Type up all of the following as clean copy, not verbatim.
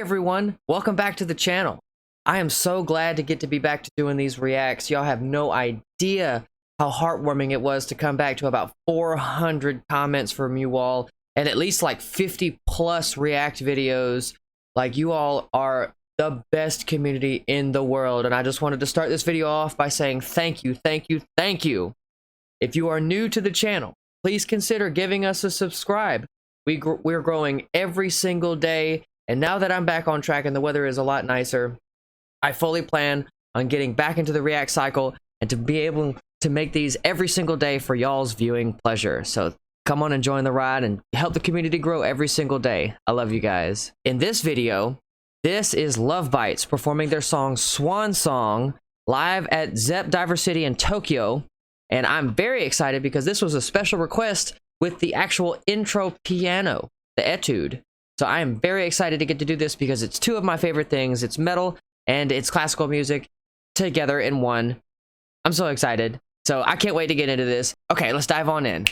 everyone, welcome back to the channel. I am so glad to get to be back to doing these reacts. Y'all have no idea how heartwarming it was to come back to about 400 comments from you all and at least like 50 plus react videos. Like, you all are the best community in the world, and I just wanted to start this video off by saying thank you, thank you, thank you. If you are new to the channel, please consider giving us a subscribe. We're growing every single day, and now that I'm back on track and the weather is a lot nicer, I fully plan on getting back into the react cycle and to be able to make these every single day for y'all's viewing pleasure. So come on and join the ride and help the community grow every single day. I love you guys. In this video, this is Lovebites performing their song Swan Song live at Zepp Diver City in Tokyo. And I'm very excited because this was a special request with the actual intro piano, the etude. So I am very excited to get to do this because it's two of my favorite things. It's metal and it's classical music together in one. I'm so excited. So I can't wait to get into this. Okay, let's dive on in.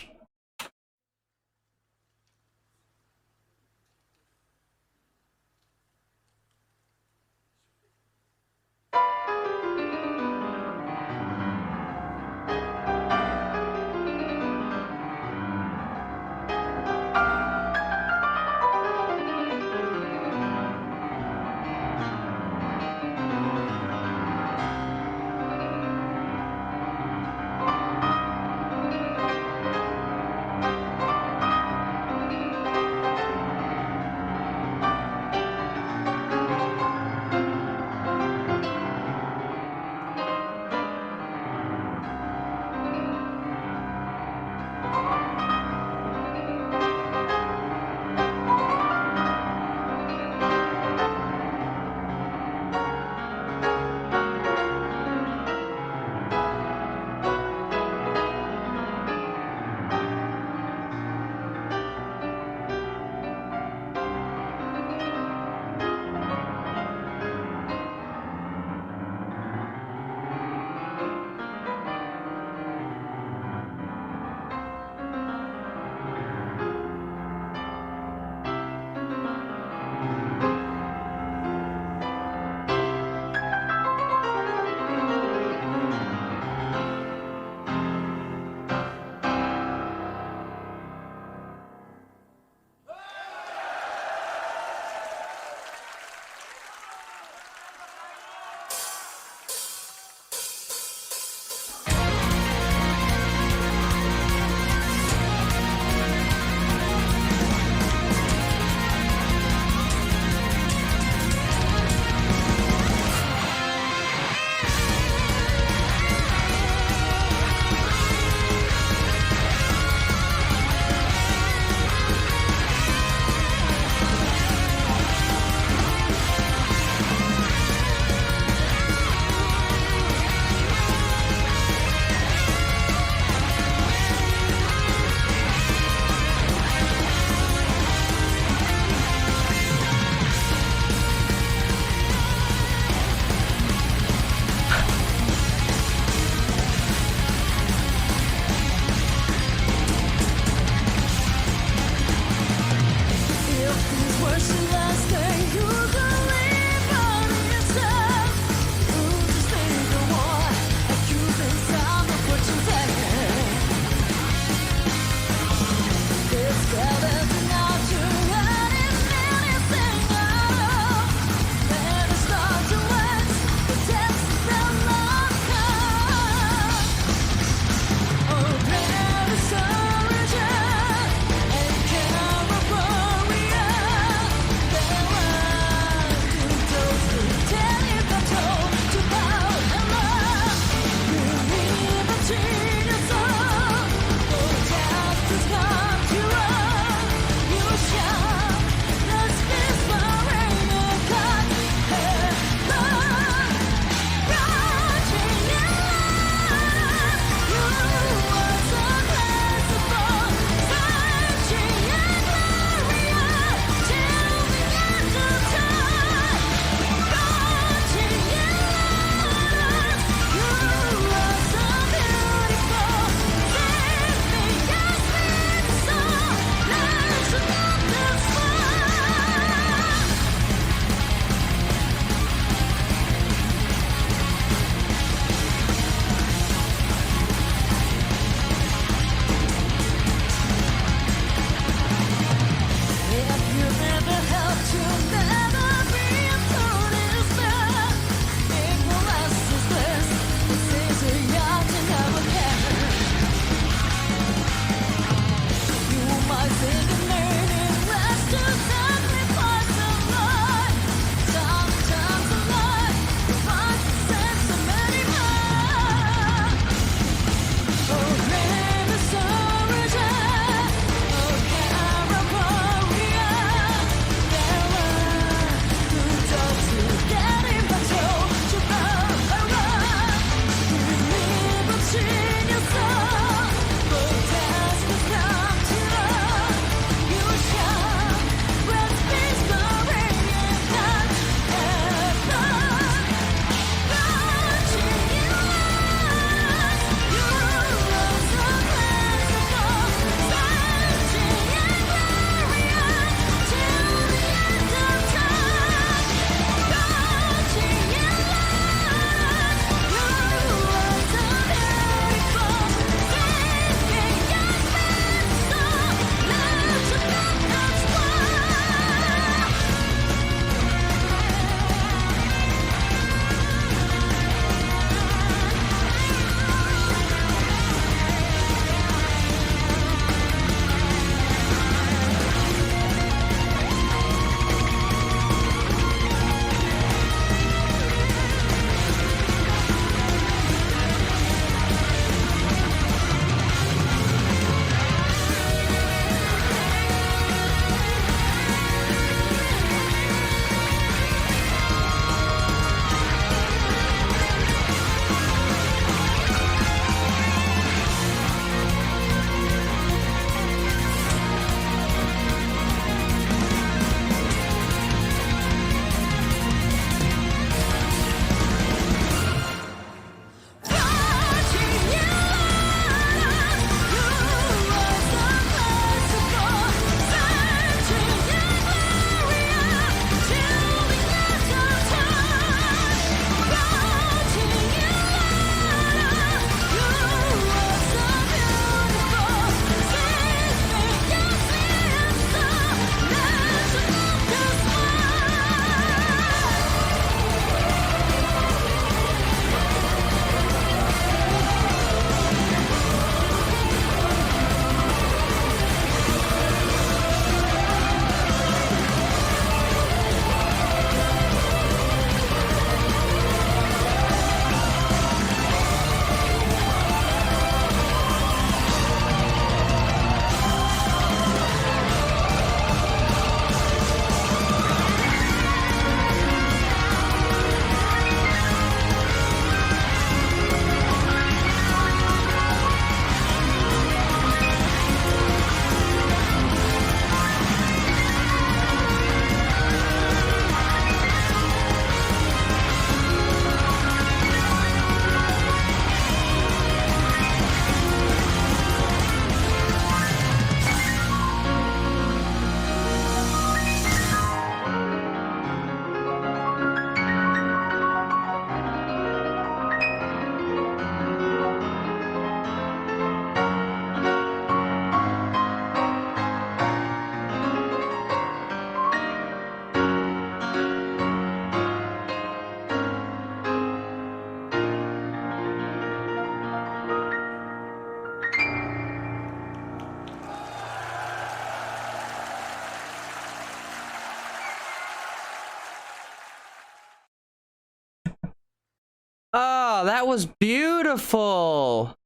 Wow, that was beautiful.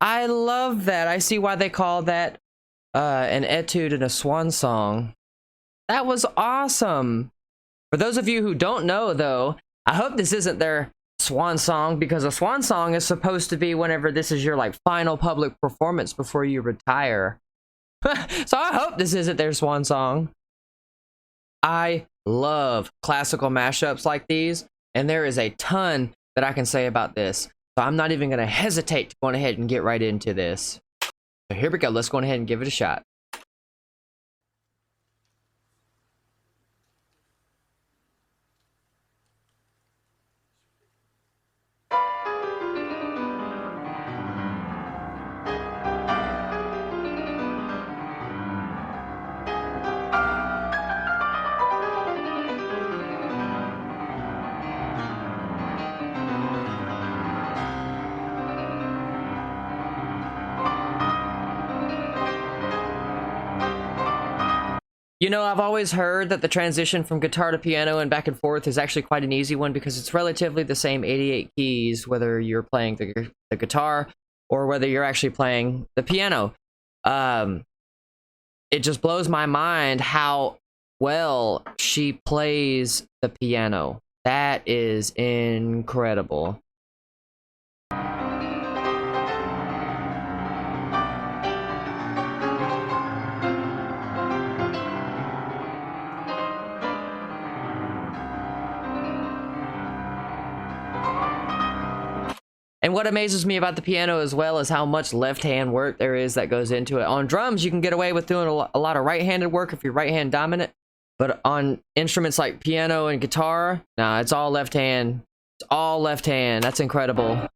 I love that. I see why they call that an etude and a swan song. That was awesome. For those of you who don't know, though, I hope this isn't their swan song, because a swan song is supposed to be whenever this is your like final public performance before you retire. So I hope this isn't their swan song. I love classical mashups like these, and there is a ton that I can say about this. So I'm not even going to hesitate to go ahead and get right into this. So here we go. Let's go ahead and give it a shot. You know, I've always heard that the transition from guitar to piano and back and forth is actually quite an easy one, because it's relatively the same 88 keys, whether you're playing the guitar or whether you're actually playing the piano. It just blows my mind how well she plays the piano. That is incredible. And what amazes me about the piano as well is how much left-hand work there is that goes into it. On drums, you can get away with doing a lot of right-handed work if you're right-hand dominant. But on instruments like piano and guitar, nah, it's all left-hand. It's all left-hand. That's incredible.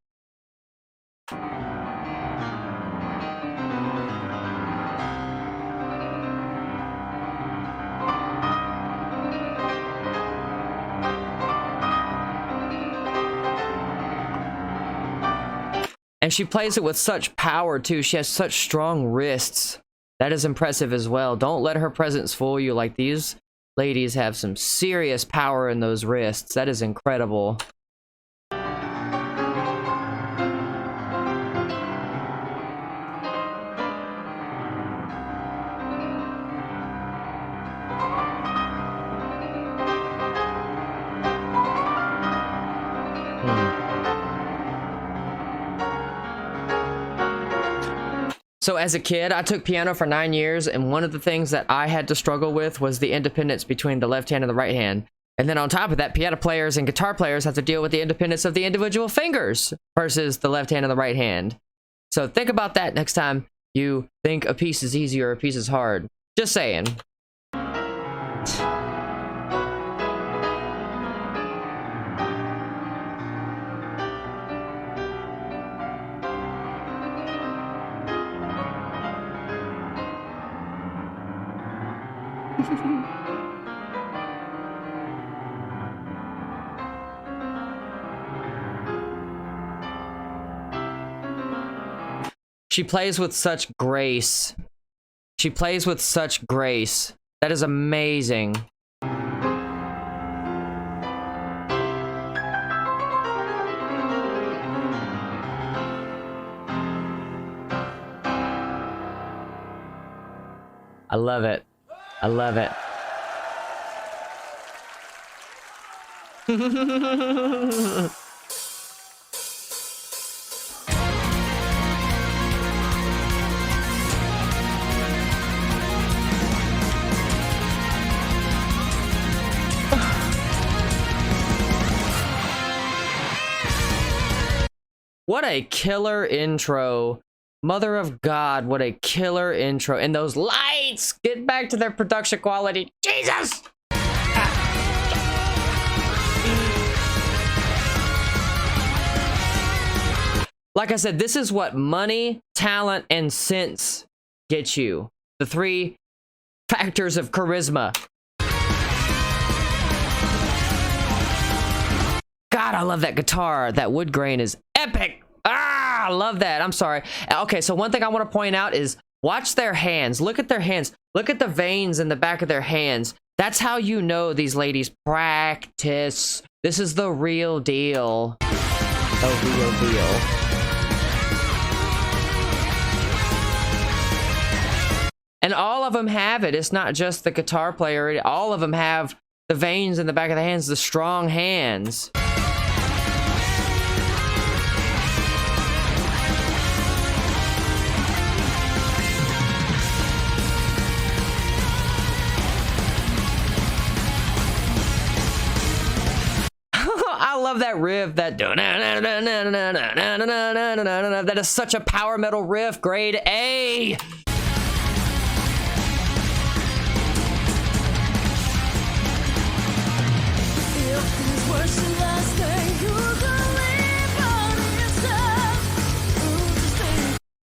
And she plays it with such power, too. She has such strong wrists. That is impressive as well. Don't let her presence fool you. Like, these ladies have some serious power in those wrists. That is incredible. So as a kid, I took piano for 9 years, and one of the things that I had to struggle with was the independence between the left hand and the right hand. And then on top of that, piano players and guitar players have to deal with the independence of the individual fingers versus the left hand and the right hand. So think about that next time you think a piece is easy or a piece is hard. Just saying. She plays with such grace. She plays with such grace. That is amazing. I love it. I love it. What a killer intro. Mother of God, what a killer intro. And those lights! Get back to their production quality. Jesus! Like I said, this is what money, talent, and sense get you. The 3 factors of charisma. God, I love that guitar. That wood grain is epic. Ah, I love that. I'm sorry. Okay, so one thing I want to point out is watch their hands. Look at their hands. Look at the veins in the back of their hands. That's how you know these ladies practice. This is the real deal. OVO. And all of them have it. It's not just the guitar player. All of them have the veins in the back of the hands, the strong hands. I love that riff. That is such a power metal riff. Grade A.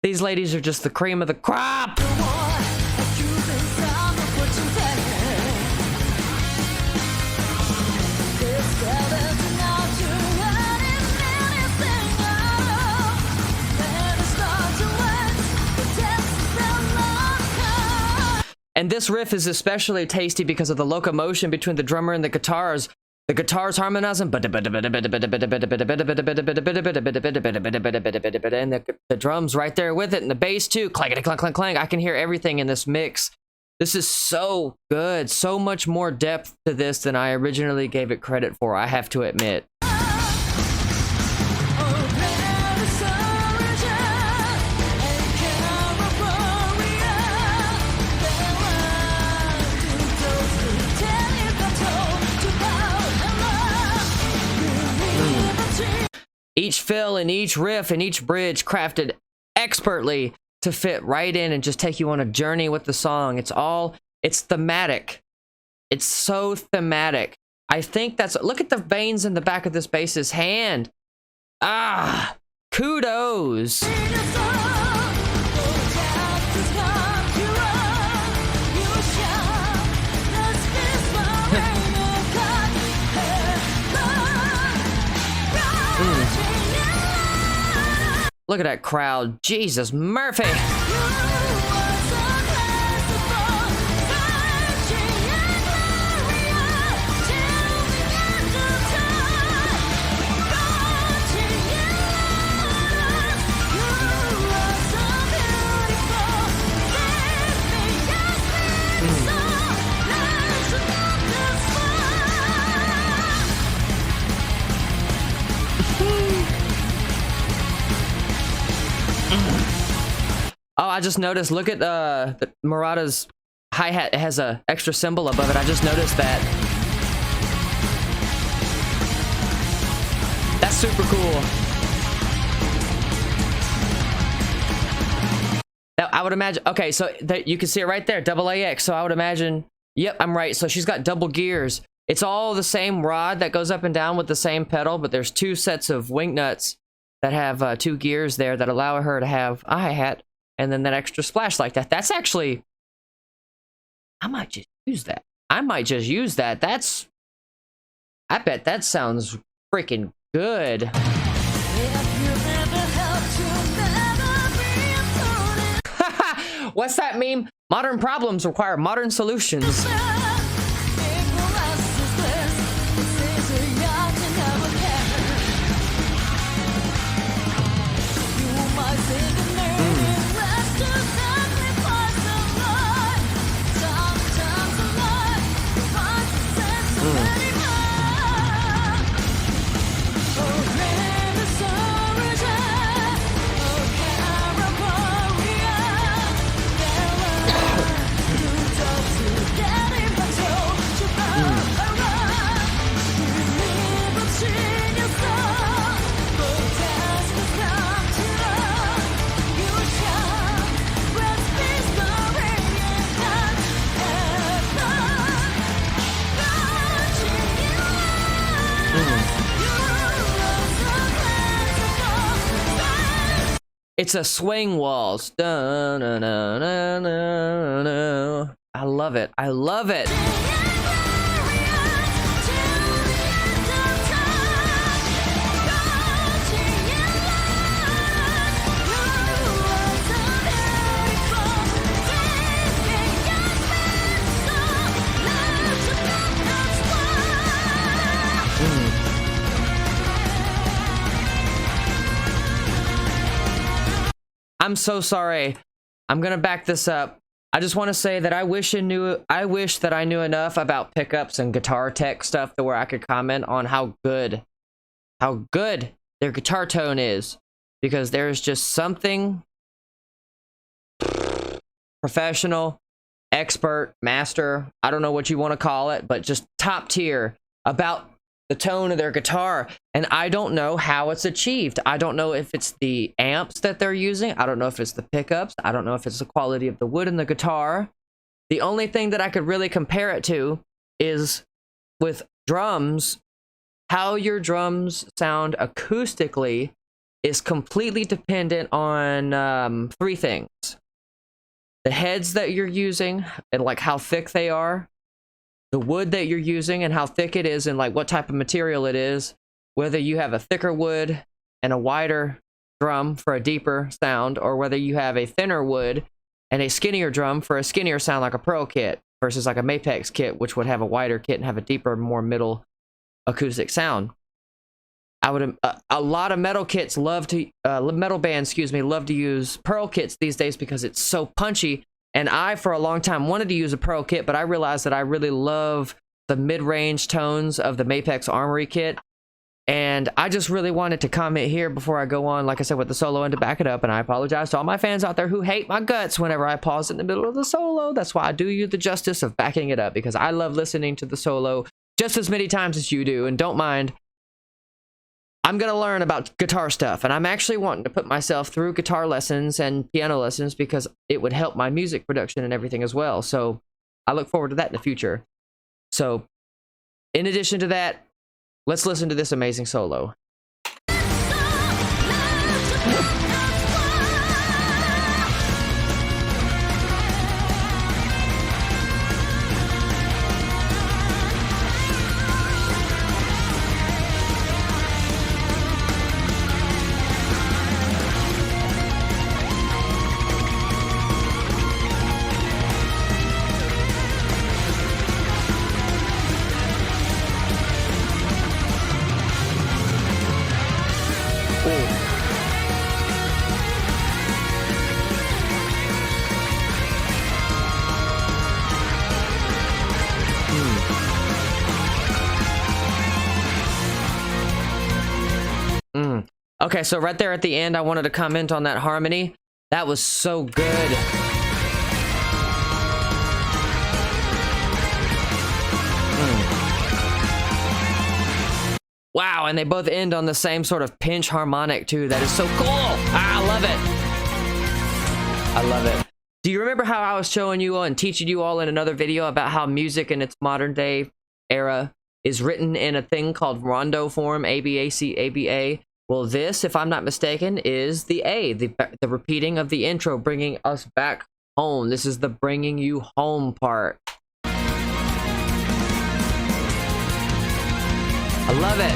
These ladies are just the cream of the crop. And this riff is especially tasty because of the locomotion between the drummer and the guitars. The guitars harmonizing, and the drums right there with it, and the bass too. Clangity clang clang clang. I can hear everything in this mix. This is so good. So much more depth to this than I originally gave it credit for, I have to admit. Each fill and each riff and each bridge crafted expertly to fit right in and just take you on a journey with the song. It's thematic. It's so thematic. I think that's, look at the veins in the back of this bass's hand. Ah, kudos. Look at that crowd. Jesus, Murphy. Oh, I just noticed, look at the Murata's hi-hat. It has a extra symbol above it. I just noticed that. That's super cool. Now, I would imagine, okay, so that you can see it right there, double AX. So I would imagine, yep, I'm right. So she's got double gears. It's all the same rod that goes up and down with the same pedal, but there's two sets of wing nuts that have two gears there that allow her to have a hi-hat. And then that extra splash like that. That's actually, I might just use that. I bet that sounds freaking good. What's that meme? Modern problems require modern solutions. It's a swing waltz. I love it. I love it. I'm so sorry. I'm gonna back this up. I just want to say that I wish that I knew enough about pickups and guitar tech stuff to where I could comment on how good their guitar tone is, because there's just something professional, expert, master, I don't know what you want to call it, but just top tier about the tone of their guitar. And I don't know how it's achieved. I don't know if it's the amps that they're using. I don't know if it's the pickups. I don't know if it's the quality of the wood in the guitar. The only thing that I could really compare it to is with drums. How your drums sound acoustically is completely dependent on 3 things. The heads that you're using and like how thick they are, the wood that you're using and how thick it is, and like what type of material it is, whether you have a thicker wood and a wider drum for a deeper sound, or whether you have a thinner wood and a skinnier drum for a skinnier sound, like a Pearl kit versus like a Mapex kit, which would have a wider kit and have a deeper, more middle acoustic sound. A lot of metal kits metal bands, love to use Pearl kits these days because it's so punchy. And I, for a long time, wanted to use a Pearl kit, but I realized that I really love the mid-range tones of the Mapex Armory kit. And I just really wanted to comment here before I go on, like I said, with the solo, and to back it up. And I apologize to all my fans out there who hate my guts whenever I pause in the middle of the solo. That's why I do you the justice of backing it up, because I love listening to the solo just as many times as you do. And don't mind, I'm going to learn about guitar stuff, and I'm actually wanting to put myself through guitar lessons and piano lessons because it would help my music production and everything as well. So I look forward to that in the future. So in addition to that, let's listen to this amazing solo. Okay, so right there at the end, I wanted to comment on that harmony. That was so good. Wow, and they both end on the same sort of pinch harmonic too. That is so cool. I love it. I love it. Do you remember how I was showing you all and teaching you all in another video about how music in its modern day era is written in a thing called rondo form, A-B-A-C, A-B-A? Well, this, if I'm not mistaken, is the A, the repeating of the intro, bringing us back home. This is the bringing you home part. I love it.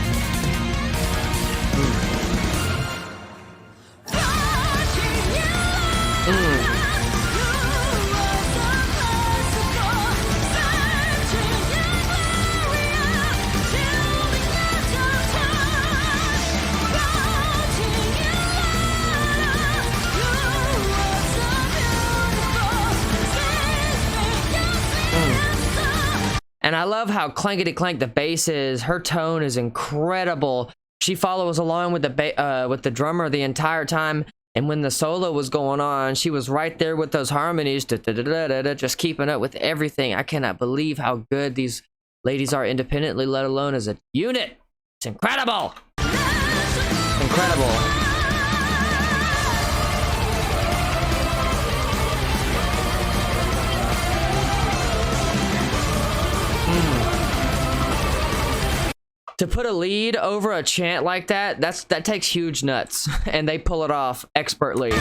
And I love how clankety clank the bass is. Her tone is incredible. She follows along with the drummer the entire time. And when the solo was going on, she was right there with those harmonies, just keeping up with everything. I cannot believe how good these ladies are independently, let alone as a unit. It's incredible. Incredible. To put a lead over a chant like that, that takes huge nuts, and they pull it off expertly.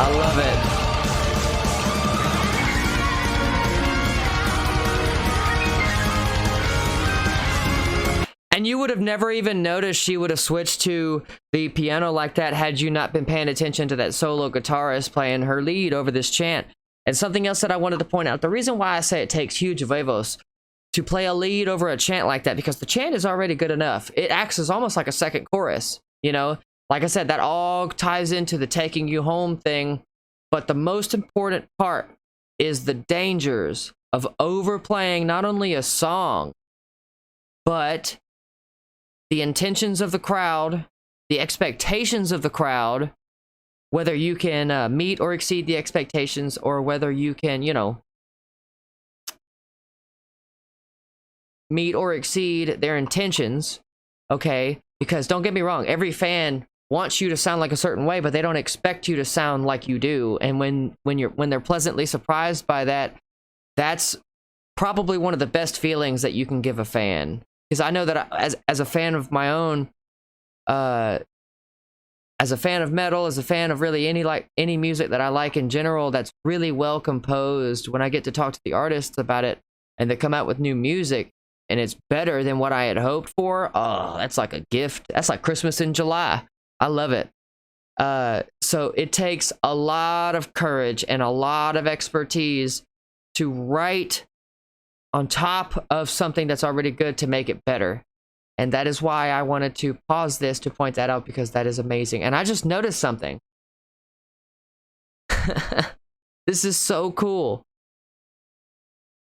I love it. And you would have never even noticed she would have switched to the piano like that had you not been paying attention to that solo guitarist playing her lead over this chant. And something else that I wanted to point out, the reason why I say it takes huge huevos to play a lead over a chant like that, because the chant is already good enough. It acts as almost like a second chorus, you know? Like I said, that all ties into the taking you home thing. But the most important part is the dangers of overplaying not only a song, but the intentions of the crowd, the expectations of the crowd, whether you can meet or exceed the expectations, or whether you can, you know, meet or exceed their intentions, okay? Because don't get me wrong, every fan wants you to sound like a certain way, but they don't expect you to sound like you do. And when they're pleasantly surprised by that, that's probably one of the best feelings that you can give a fan. Because I know that as a fan of my own, as a fan of metal, as a fan of really any music that I like in general, that's really well composed, when I get to talk to the artists about it and they come out with new music and it's better than what I had hoped for, oh, that's like a gift. That's like Christmas in July. I love it. So it takes a lot of courage and a lot of expertise to write on top of something that's already good to make it better. And that is why I wanted to pause this to point that out, because that is amazing. And I just noticed something. This is so cool.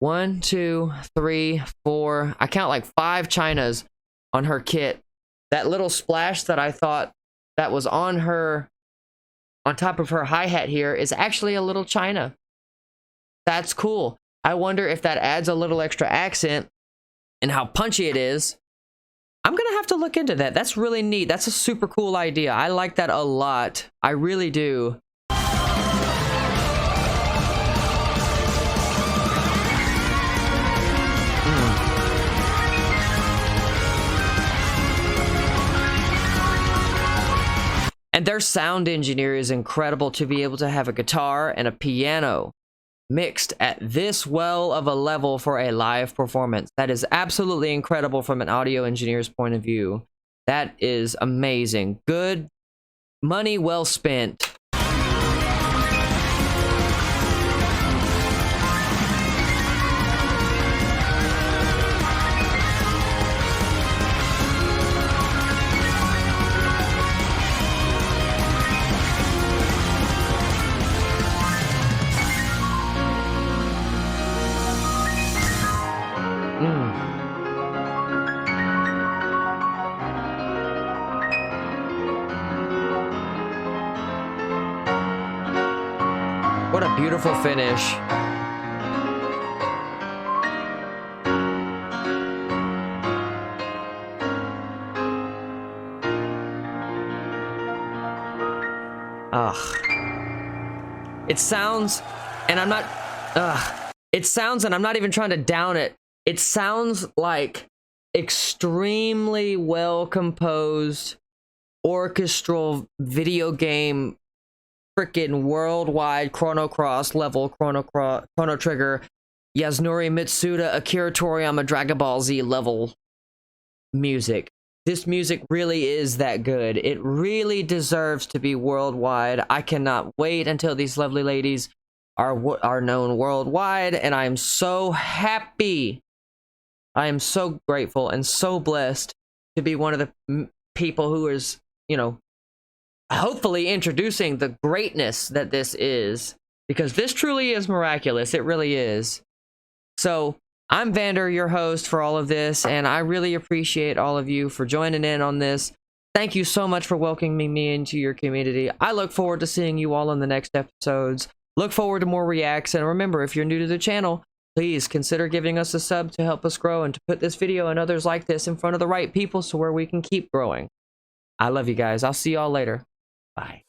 1, 2, 3, 4. I count like 5 Chinas on her kit. That little splash that I thought that was on her, on top of her hi-hat here, is actually a little China. That's cool. I wonder if that adds a little extra accent and how punchy it is. I'm gonna have to look into that. That's really neat. That's a super cool idea. I like that a lot. I really do. And their sound engineer is incredible to be able to have a guitar and a piano mixed at this well of a level for a live performance. That is absolutely incredible from an audio engineer's point of view. That is amazing. Good money well spent. What a beautiful finish. It sounds, and I'm not, it sounds, and I'm not even trying to down it. It sounds like extremely well composed orchestral video game, freaking worldwide Chrono Cross level Chrono Trigger, Yasunori Mitsuda, Akira Toriyama, Dragon Ball Z level music. This music really is that good. It really deserves to be worldwide. I cannot wait until these lovely ladies are known worldwide, and I am so happy. I am so grateful and so blessed to be one of the people who is, you know, hopefully introducing the greatness that this is, because this truly is miraculous. It really is. So I'm Vander, your host for all of this, and I really appreciate all of you for joining in on this. Thank you so much for welcoming me into your community. I look forward to seeing you all in the next episodes. Look forward to more reacts, and remember, if you're new to the channel, please consider giving us a sub to help us grow and to put this video and others like this in front of the right people so where we can keep growing. I love you guys. I'll see y'all later. Bye.